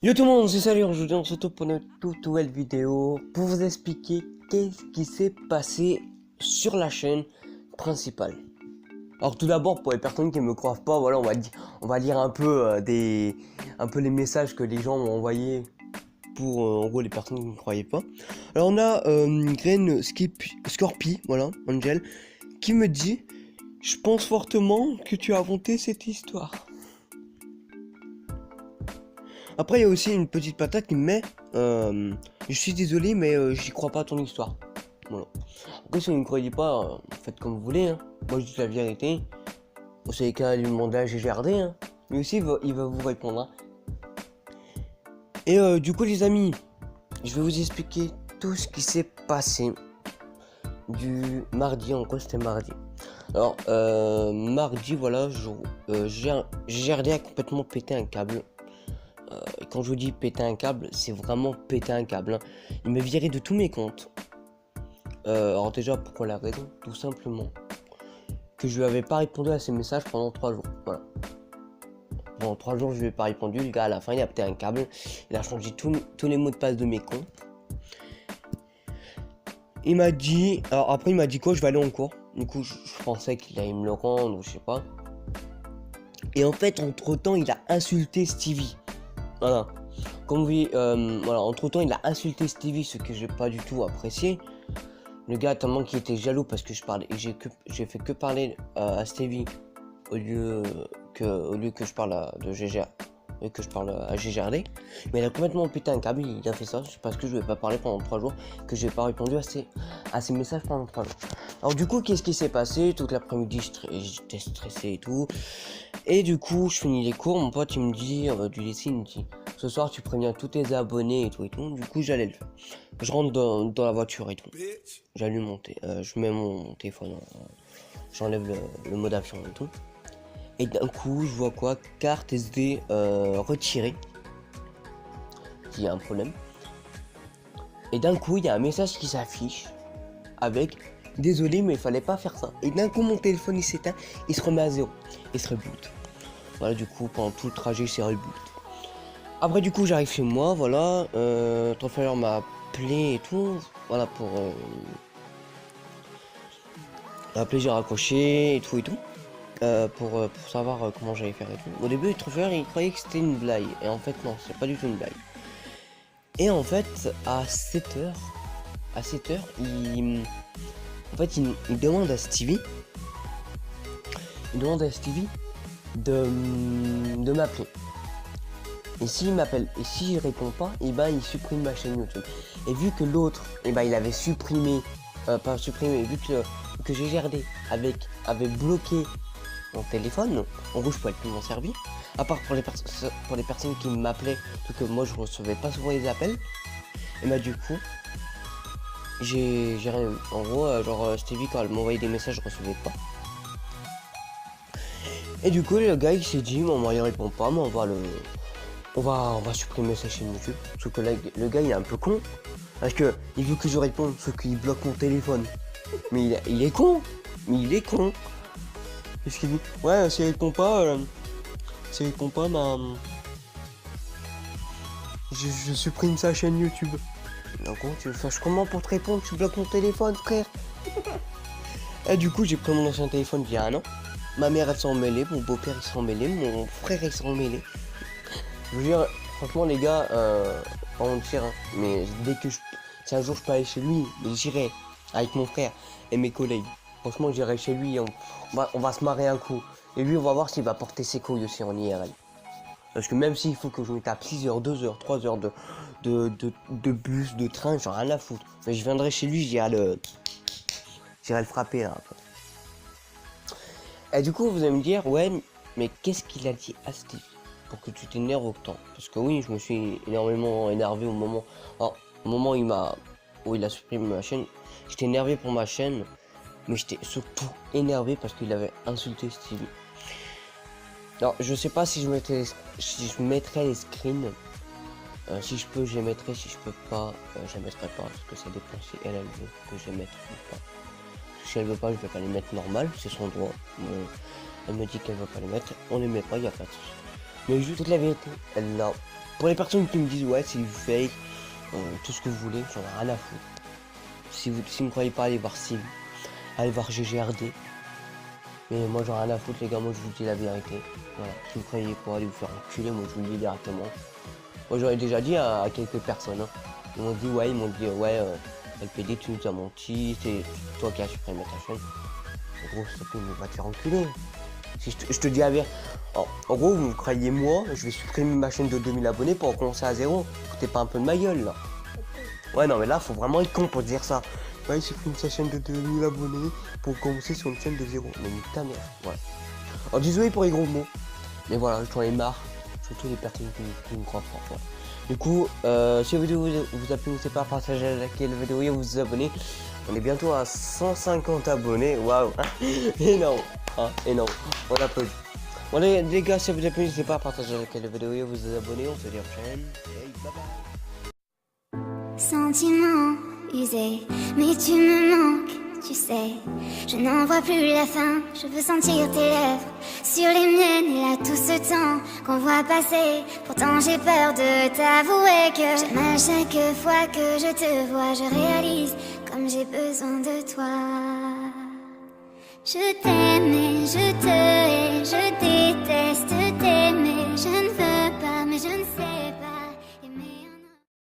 Yo tout le monde, c'est Salut, aujourd'hui on se retrouve pour une toute nouvelle vidéo pour vous expliquer qu'est-ce qui s'est passé sur la chaîne principale. Alors tout d'abord, pour les personnes qui ne me croient pas, voilà, on va lire un peu un peu les messages que les gens m'ont envoyés pour en gros les personnes qui ne me croyaient pas. Alors on a Scorpi, voilà, Angel, qui me dit: je pense fortement que tu as inventé cette histoire. Après, il y a aussi une petite patate qui me met: je suis désolé, mais j'y crois pas à ton histoire. Voilà. Après, si vous ne me croyez pas, faites comme vous voulez. Hein. Moi, je dis la vérité. Vous savez qu'à lui demander à GGRD. Hein. Lui aussi, il va vous répondre. Hein. Et du coup, les amis, je vais vous expliquer tout ce qui s'est passé du mardi. En quoi c'était mardi? Alors, mardi, voilà, GGRD a complètement pété un câble. Et quand je vous dis péter un câble, c'est vraiment péter un câble. Hein. Il me virait de tous mes comptes. Alors déjà, pourquoi la raison? Tout simplement que je lui avais pas répondu à ses messages pendant 3 jours. Voilà. Pendant 3 jours, je lui ai pas répondu. Le gars, à la fin, il a pété un câble. Il a changé tous les mots de passe de mes comptes. Il m'a dit... Alors après, il m'a dit quoi? Je vais aller en cours. Du coup, je pensais qu'il allait me le rendre ou je sais pas. Et en fait, entre-temps, il a insulté Stevie. Voilà. Comme vous voyez, voilà, entre-temps, il a insulté Stevie, ce que j'ai pas du tout apprécié. Le gars, tellement qu'il était jaloux parce que j'ai fait que parler à Stevie au lieu que je parle de GG, que je parle à GGRD. Mais il a complètement pété un câble, il a fait ça parce que je ne vais pas parler pendant 3 jours, que je n'ai pas répondu à ses messages pendant 3 jours. Alors du coup, qu'est-ce qui s'est passé? Toute l'après-midi, j'étais stressé et tout. Et du coup, je finis les cours, mon pote il me dit, du lycée, il me dit: ce soir tu préviens tous tes abonnés et tout et tout. Du coup, j'allais le faire. Je rentre dans la voiture et tout. J'allume je mets mon téléphone, j'enlève le mode avion et tout. Et d'un coup, je vois quoi? Carte SD retirée. Il y a un problème. Et d'un coup, il y a un message qui s'affiche avec: désolé, mais il fallait pas faire ça. Et d'un coup, mon téléphone il s'éteint, il se remet à zéro. Il se reboot. Voilà, du coup, pendant tout le trajet, il s'est reboot. Après, du coup, j'arrive chez moi, voilà. Ton frère m'a appelé et tout. Voilà, pour appeler, j'ai raccroché et tout et tout. Pour savoir comment j'allais faire et tout. Au début, Truffeur, il croyait que c'était une blague. Et en fait, non, c'est pas du tout une blague. Et en fait, à 7h, il demande à Stevie, de m'appeler. Et s'il m'appelle, et si je réponds pas, et ben il supprime ma chaîne YouTube. Et vu que l'autre, et ben il avait supprimé, pas supprimé, vu que GGRD avait bloqué mon téléphone, en gros je pouvais plus m'en servir, à part pour les personnes qui m'appelaient, tout que moi je recevais pas souvent les appels. Et bah du coup, j'ai rien eu. En gros, Stevie, quand elle m'envoyait des messages, je recevais pas. Et du coup, le gars il s'est dit: bon, moi il répond pas, mais on va supprimer sa chaîne YouTube. Sauf que là, le gars il est un peu con, parce que il veut que je réponde, sauf qu'il bloque mon téléphone. Mais il est con, Qu'est-ce qu'il dit? Ouais, s'il répond pas, bah, je supprime sa chaîne YouTube. Donc tu fais comment pour te répondre? Tu bloques mon téléphone, frère. Et du coup, j'ai pris mon ancien téléphone il y a un an. Ma mère, elle s'en mêlait, mon beau-père, il s'en mêlait, mon frère, il s'en mêlait. Je veux dire, franchement, les gars, pas mentir, hein, mais si un jour je peux aller chez lui, j'irai avec mon frère et mes collègues. Franchement, j'irai chez lui, on va se marrer un coup. Et lui, on va voir s'il va porter ses couilles aussi en IRL. Parce que même s'il faut que je me tape 6 heures, 2 heures, 3 heures de bus, de train, j'en ai rien à foutre. Mais je viendrai chez lui, j'irai le frapper là. Et du coup, vous allez me dire: ouais, mais qu'est-ce qu'il a dit à Steve pour que tu t'énerves autant? Parce que oui, je me suis énormément énervé au moment. Alors, au moment où il a supprimé ma chaîne, j'étais énervé pour ma chaîne, mais j'étais surtout énervé parce qu'il avait insulté Stevie. Alors, je sais pas si je mettrais les screens. Si je peux, je les mettrai. Si je peux pas, je les mettrai pas. Parce que ça dépend si elle veut que je les mette ou pas. Si elle veut pas, je vais pas les mettre normal. C'est son droit. Elle me dit qu'elle veut pas les mettre. On les met pas, il y a pas de souci. Mais juste toute la vérité, là, pour les personnes qui me disent ouais c'est du fake, tout ce que vous voulez, j'en ai rien à foutre. Si vous ne croyez pas, allez voir Sim, allez voir GGRD. Mais moi j'en ai rien à foutre les gars, moi je vous dis la vérité. Voilà, si vous croyez pas, allez vous faire enculer, moi je vous le dis directement. Moi j'aurais déjà dit à quelques personnes, hein. Ils m'ont dit ouais, LPD tu nous as menti, c'est toi qui as supprimé ta chaîne. En gros, s'il te plaît, va te faire enculer. Si je te dis la vérité. En gros, vous me croyez moi, je vais supprimer ma chaîne de 2000 abonnés pour recommencer à zéro. Foutez pas un peu de ma gueule là. Ouais non mais là faut vraiment être con pour dire ça. Ouais il supprime sa chaîne de 2000 abonnés pour commencer sur une chaîne de zéro. Mais nique ta mère, voilà. Alors désolé pour les gros mots. Mais voilà, j'en ai marre. Surtout les personnes qui me croient pas. Voilà. Du coup, si la vidéo vous a plu, n'hésitez pas à partager, liker la vidéo et à vous abonner. On est bientôt à 150 abonnés. Waouh. Énorme. Hein, énorme. On applaudit. Bon les gars, si ça vous a plu, n'hésitez pas à partager, liker la vidéo et à vous abonner. On se dit à la prochaine. Hey, bye bye. Sentiment usé, mais tu me manques, tu sais. Je n'en vois plus la fin, je veux sentir tes lèvres sur les miennes. Et là tout ce temps qu'on voit passer, pourtant j'ai peur de t'avouer que j'ai mal chaque fois que je te vois. Je réalise comme j'ai besoin de toi. Je t'aime et je te